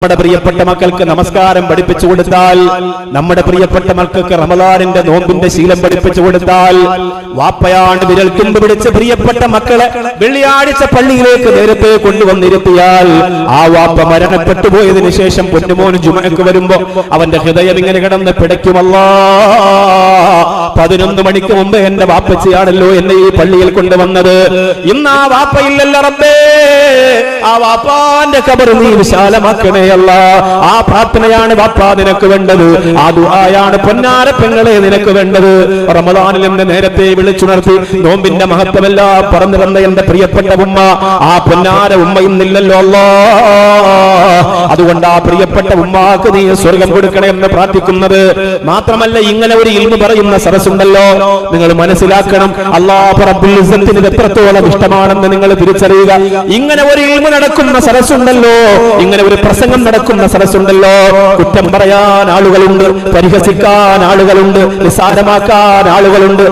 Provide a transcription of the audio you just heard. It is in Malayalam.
നമ്മുടെ പ്രിയപ്പെട്ട മക്കൾക്ക് നമസ്കാരം പഠിപ്പിച്ചു കൊടുത്താൽ, നമ്മുടെ പ്രിയപ്പെട്ട മക്കൾക്ക് റമദാനിന്റെ നോമ്പിന്റെ ശീലം പഠിപ്പിച്ചു കൊടുത്താൽ, വാപ്പയാണ് വിരൽ തുമ്പ് പിടിച്ച് പ്രിയപ്പെട്ട മക്കളെ വെള്ളിയാഴ്ച പള്ളിയിലേക്ക് നേരത്തെ കൊണ്ടുവന്നിരുത്തിയാൽ, ആ വാപ്പ മരണപ്പെട്ടു പോയതിനു ശേഷം പൊന്നുമോൻ ജുമഅക്ക് വരുമ്പോ അവന്റെ ഹൃദയം ഇങ്ങനെ കിടന്ന് പിടയ്ക്കുമല്ലാ, 11 മണിക്ക് മുമ്പ് എന്റെ വാപ്പച്ചിയാണല്ലോ എന്നെ ഈ പള്ളിയിൽ കൊണ്ടുവന്നത്, ഇന്ന് ആ വാപ്പയില്ലല്ലോ റബ്ബേ, ആ വാപ്പാന്റെ ഖബർ നീ വിശാലമാക്കണേ അല്ലാ. ആ പ്രാർത്ഥനയാണ് വാപ്പാ നിനക്ക് വേണ്ടത്, ആ ദുആയാണ് പൊന്നാര പെങ്ങളെ നിനക്ക് വേണ്ടത്. റമദാനിൽ എന്നെ നേരത്തെ വിളിച്ചുണർത്തി നോമ്പിന്റെ മഹത്വമെല്ലാം പറഞ്ഞു തന്ന എന്റെ പ്രിയപ്പെട്ട ഉമ്മ, ആ പൊന്നാര ഉമ്മ ഇന്നില്ലല്ലോ അല്ലാ. അതുകൊണ്ട് ആ പ്രിയപ്പെട്ട ഉമ്മാക്ക് നീ സ്വർഗം കൊടുക്കണേ എന്ന് പ്രാർത്ഥിക്കുന്നത് മാത്രമല്ല, ഇങ്ങനെ ഒരു ഇൽമു പറയുന്ന സദസ്സുണ്ടല്ലോ, നിങ്ങൾ മനസ്സിലാക്കണം, അല്ലാഹു റബ്ബുൽ ഇസ്സത്തിന് എത്രത്തോളം ഇഷ്ടമാണെന്ന് നിങ്ങൾ തിരിച്ചറിയുക. ഇങ്ങനെ ഒരു ഇൽമു നടക്കുന്ന സദസ്സുണ്ടല്ലോ, ഇങ്ങനെ ഒരു പ്രസംഗം നടക്കുന്ന സദസ്സുണ്ടല്ലോ, കുറ്റം പറയാൻ ആളുകളുണ്ട്, പരിഹസിക്കാൻ ആളുകളുണ്ട്, നിസ്സാരമാക്കാൻ ആളുകളുണ്ട്.